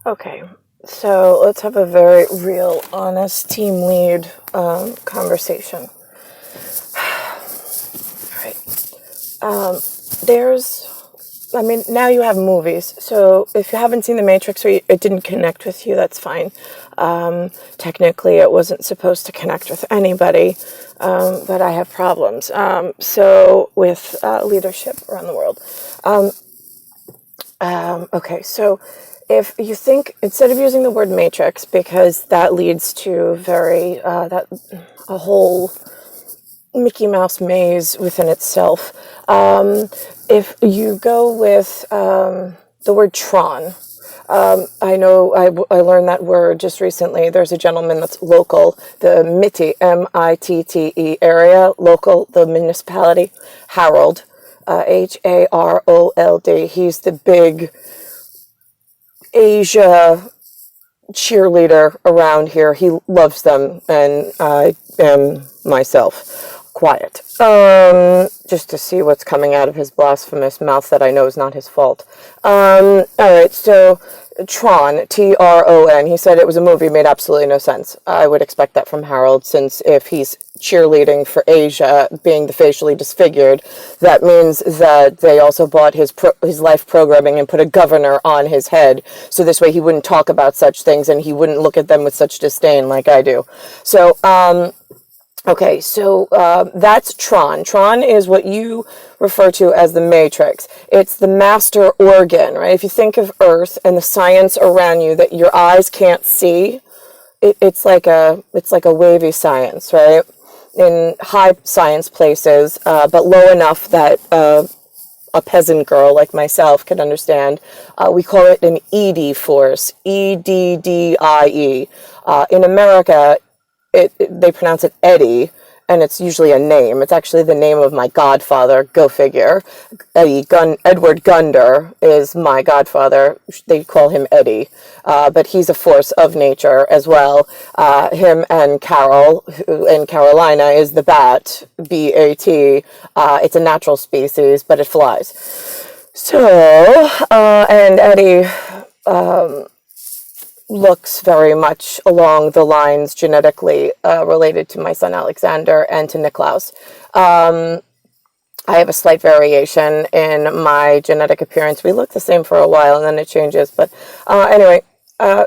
Okay, so let's have a very real, honest team lead conversation. All right. Now you have movies, so if you haven't seen The Matrix or it didn't connect with you, that's fine. Technically, it wasn't supposed to connect with anybody, but I have problems. So with leadership around the world. Okay, so if you think, instead of using the word matrix, because that leads to a whole Mickey Mouse maze within itself, if you go with the word Tron, I know I learned that word just recently. There's a gentleman that's local, the MITTE, MITTE area, local, the municipality, Harold, Harold. He's the big Asia cheerleader around here. He loves them, and I am myself quiet. Just to see what's coming out of his blasphemous mouth that I know is not his fault. All right, so Tron, Tron. He said it was a movie, made absolutely no sense. I would expect that from Harold, since if he's cheerleading for Asia, being the facially disfigured, that means that they also bought his life programming and put a governor on his head, so this way he wouldn't talk about such things and he wouldn't look at them with such disdain like I do. So, okay, so that's Tron. Tron is what you refer to as the Matrix. It's the master organ, right? If you think of Earth and the science around you that your eyes can't see, it's like a wavy science, right? In high science places, but low enough that a peasant girl like myself can understand. We call it an ED force, EDDIE. In America, they pronounce it Eddie, and it's usually a name. It's actually the name of my godfather, go figure. Edward Gunder is my godfather. They call him Eddie, but he's a force of nature as well. Him and Carol, in Carolina, is the bat, B-A-T. It's a natural species, but it flies. So, and Eddie looks very much along the lines genetically related to my son Alexander and to Niklaus. I have a slight variation in my genetic appearance. We look the same for a while and then it changes. But anyway,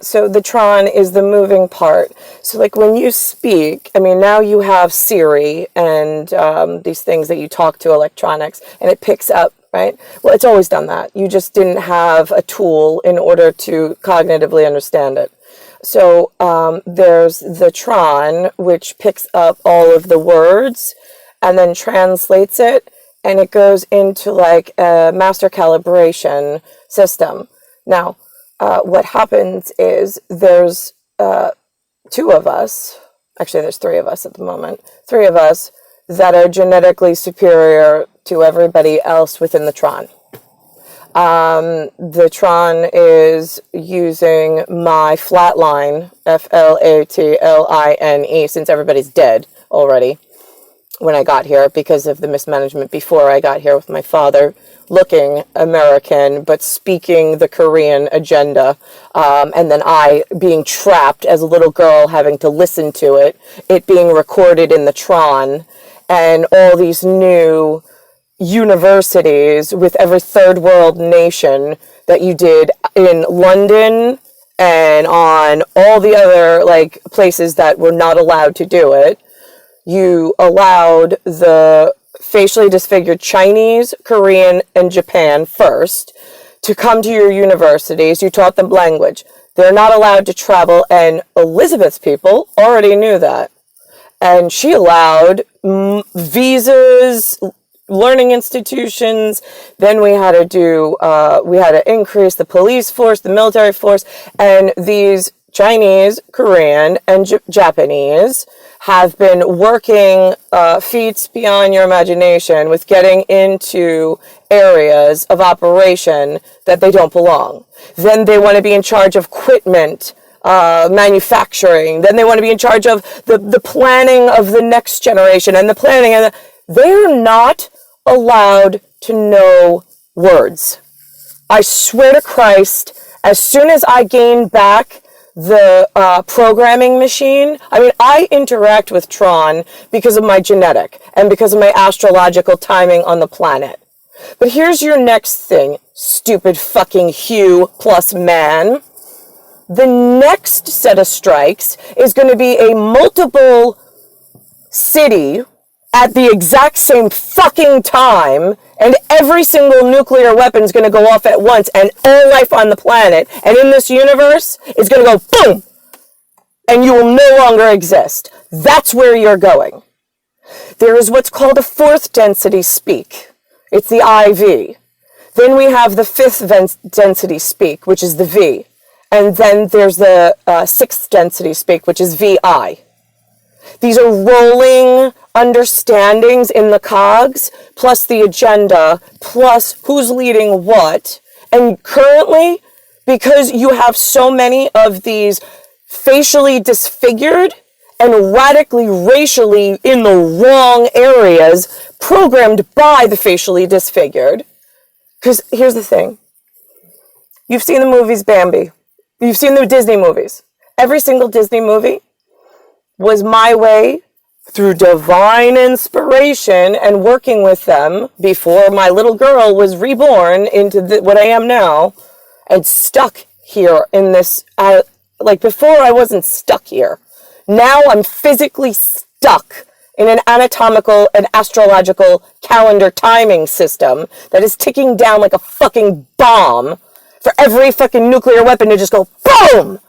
so the Tron is the moving part. So like when you speak, I mean, now you have Siri and these things that you talk to, electronics, and it picks up, right? Well, it's always done that. You just didn't have a tool in order to cognitively understand it. So there's the Tron, which picks up all of the words and then translates it, and it goes into like a master calibration system. Now, what happens is there's two of us, actually there's three of us at the moment, three of us that are genetically superior to everybody else within the Tron. The Tron is using my flatline, FLATLINE, since everybody's dead already when I got here because of the mismanagement before I got here with my father looking American but speaking the Korean agenda, and then I being trapped as a little girl having to listen to it being recorded in the Tron, and all these new universities with every third world nation that you did in London and on all the other like places that were not allowed to do it. You allowed the facially disfigured Chinese, Korean, and Japan first to come to your universities. You taught them language. They're not allowed to travel, and Elizabeth's people already knew that. And she allowed visas, learning institutions. Then we had to increase the police force, the military force, and these Chinese, Korean, and Japanese have been working feats beyond your imagination with getting into areas of operation that they don't belong. Then they want to be in charge of equipment, manufacturing. Then they want to be in charge of the planning of the next generation and the planning. And they're not allowed to know words. I swear to Christ, As soon as I gain back the programming machine, I mean, I interact with Tron because of my genetic and because of my astrological timing on the planet. But here's your next thing, stupid fucking Hugh plus man. The next set of strikes is going to be a multiple city at the exact same fucking time, and every single nuclear weapon is going to go off at once, and all life on the planet and in this universe is going to go boom, and you will no longer exist. That's where you're going. There is what's called a fourth density speak. It's the IV. Then we have the fifth density speak, which is the V. And then there's the sixth density speak, which is VI. These are rolling understandings in the cogs, plus the agenda, plus who's leading what. And currently, because you have so many of these facially disfigured and radically racially in the wrong areas, programmed by the facially disfigured. Because here's the thing. You've seen the movies Bambi. You've seen the Disney movies. Every single Disney movie was my way through divine inspiration and working with them before my little girl was reborn into what I am now and stuck here in this, like before I wasn't stuck here. Now I'm physically stuck in an anatomical and astrological calendar timing system that is ticking down like a fucking bomb for every fucking nuclear weapon to just go boom!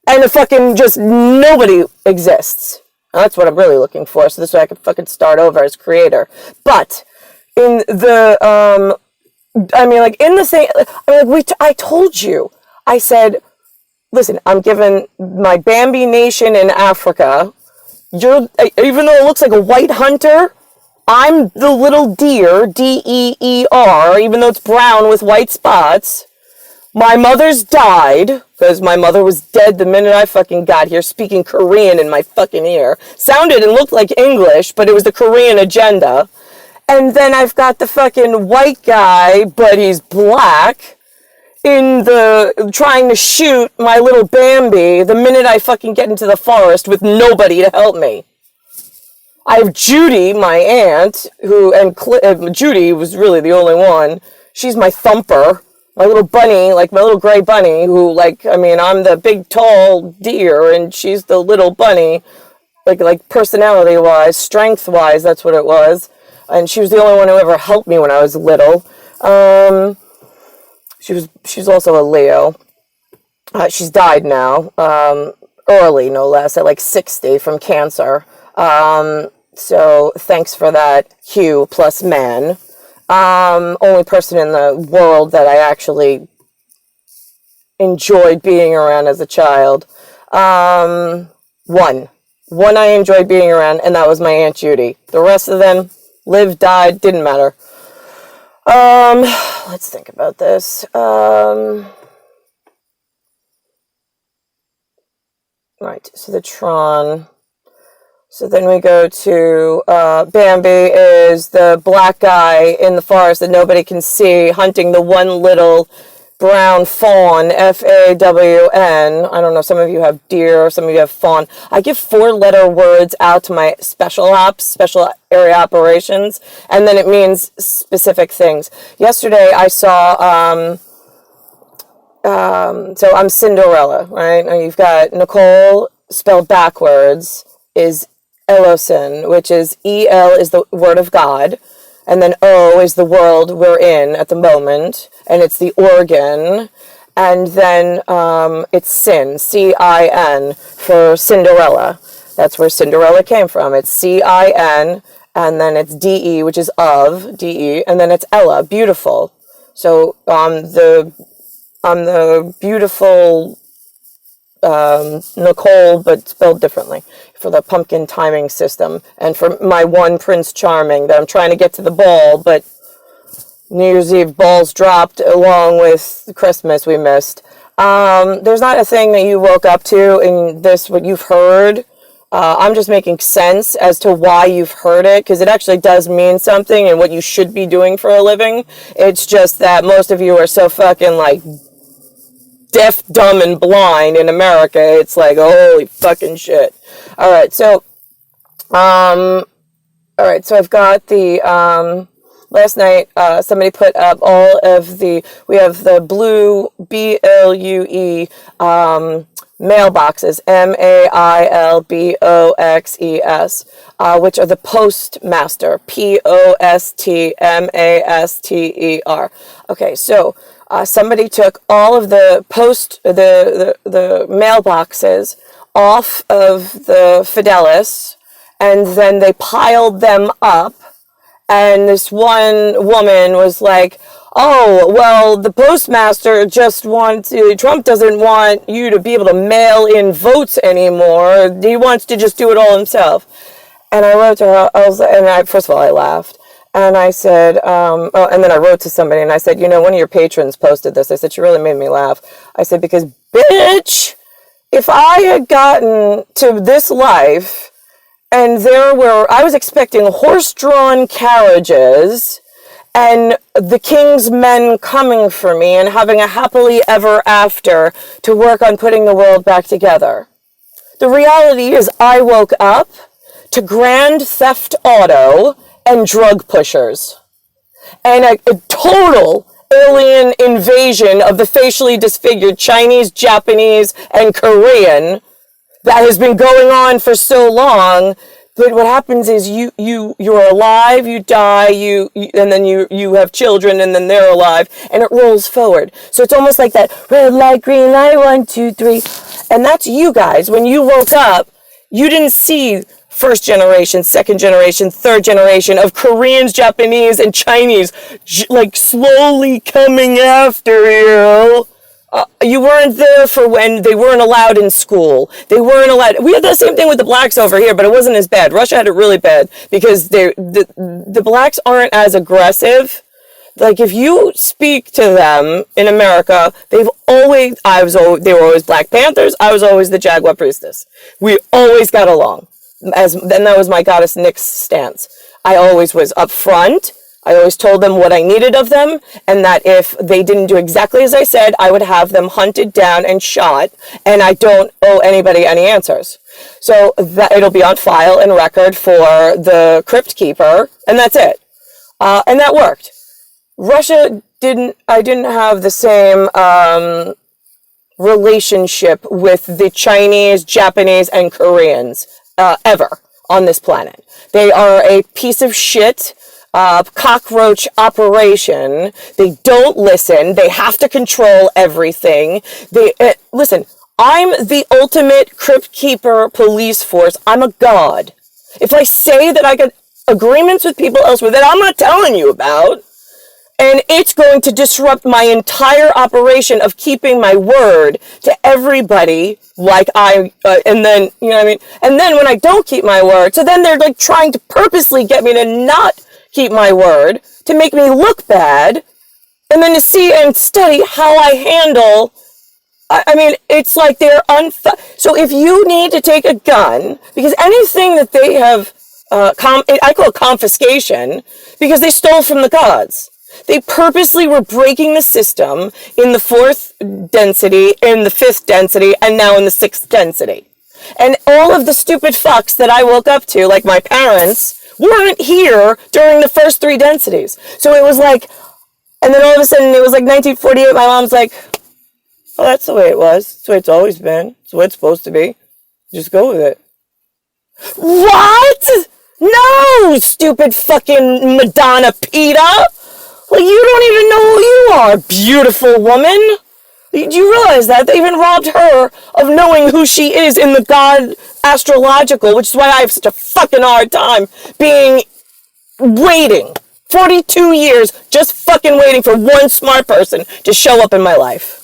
And the fucking just nobody exists. And that's what I'm really looking for, so this way I can fucking start over as creator. But in the, I mean, like in the same, I mean, I told you, I said, listen, I'm giving my Bambi nation in Africa. Even though it looks like a white hunter, I'm the little deer, D-E-E-R, even though it's brown with white spots. My mother's died, because my mother was dead the minute I fucking got here, speaking Korean in my fucking ear. Sounded and looked like English, but it was the Korean agenda. And then I've got the fucking white guy, but he's black, trying to shoot my little Bambi the minute I fucking get into the forest with nobody to help me. I have Judy, my aunt, Judy was really the only one. She's my thumper, my little bunny, like my little gray bunny, who, like, I mean, I'm the big tall deer and she's the little bunny, like personality-wise, strength-wise, that's what it was. And she was the only one who ever helped me when I was little. She's also a Leo. She's died now, early, no less, at like 60 from cancer. So thanks for that, Hugh plus man. Only person in the world that I actually enjoyed being around as a child. One I enjoyed being around, and that was my Aunt Judy. The rest of them lived, died, didn't matter. Let's think about this. Right, so the Tron. So then we go to, Bambi is the black guy in the forest that nobody can see, hunting the one little brown fawn, F-A-W-N. I don't know, some of you have deer, some of you have fawn. I give 4-letter words out to my special ops, special area operations, and then it means specific things. Yesterday I saw, so I'm Cinderella, right? And you've got Nicole spelled backwards is Elosin, which is E-L is the word of God, and then O is the world we're in at the moment, and it's the organ, and then it's Sin, C-I-N, for Cinderella. That's where Cinderella came from. It's C-I-N, and then it's D-E, which is of, D-E, and then it's Ella, beautiful. So the beautiful Nicole, but spelled differently, for the pumpkin timing system, and for my one Prince Charming that I'm trying to get to the ball, but New Year's Eve balls dropped along with Christmas we missed. There's not a thing that you woke up to in this, what you've heard. I'm just making sense as to why you've heard it, because it actually does mean something and what you should be doing for a living. It's just that most of you are so fucking, like, deaf, dumb, and blind in America. It's like, holy fucking shit. All right, so I've got the, last night, somebody put up all of we have the blue BLUE, mailboxes, mailboxes, which are the Postmaster, Postmaster. Okay, so somebody took all of the the mailboxes off of the Fidelis, and then they piled them up. And this one woman was like, oh, well, the postmaster Trump doesn't want you to be able to mail in votes anymore. He wants to just do it all himself. And I wrote to her, first of all, I laughed. And I said, and then I wrote to somebody and I said, one of your patrons posted this. I said, she really made me laugh. I said, because, bitch, if I had gotten to this life and I was expecting horse-drawn carriages and the king's men coming for me and having a happily ever after to work on putting the world back together. The reality is I woke up to Grand Theft Auto and drug pushers and a total alien invasion of the facially disfigured Chinese, Japanese, and Korean that has been going on for so long. But what happens is you're alive, you die, and then you have children, and then they're alive, and it rolls forward. So it's almost like that red light, green light, 1, 2, 3, and that's you guys. When you woke up, you didn't see first generation, second generation, third generation of Koreans, Japanese, and Chinese like slowly coming after you. You weren't there for when they weren't allowed in school. They weren't allowed. We had the same thing with the blacks over here, but it wasn't as bad. Russia had it really bad because the blacks aren't as aggressive. Like if you speak to them in America, they were always Black Panthers. I was always the Jaguar priestess. We always got along. Then that was my goddess Nyx stance. I always was up front. I always told them what I needed of them, and that if they didn't do exactly as I said, I would have them hunted down and shot, and I don't owe anybody any answers. So that it'll be on file and record for the Crypt Keeper, and that's it. And that worked. Russia I didn't have the same relationship with the Chinese, Japanese, and Koreans ever on this planet. They are a piece of shit. Cockroach operation. They don't listen. They have to control everything. Listen, I'm the ultimate Crypt Keeper police force. I'm a god. If I say that I got agreements with people elsewhere that I'm not telling you about, and it's going to disrupt my entire operation of keeping my word to everybody, and then, you know what I mean? And then when I don't keep my word, so then they're like trying to purposely get me to not keep my word, to make me look bad, and then to see and study how I handle. I mean, it's like they're so if you need to take a gun, because anything that they have, I call it confiscation, because they stole from the gods. They purposely were breaking the system in the 4th density, in the 5th density, and now in the 6th density. And all of the stupid fucks that I woke up to, like my parents, weren't here during the first 3 densities. So it was like, and then all of a sudden it was like 1948, my mom's like, oh, that's the way it was. That's the way it's always been. It's the way it's supposed to be. Just go with it. What? No, stupid fucking Madonna Peta. Like, you don't even know who you are, beautiful woman. Do you realize that? They even robbed her of knowing who she is in the God astrological, which is why I have such a fucking hard time waiting. 42 years just fucking waiting for one smart person to show up in my life.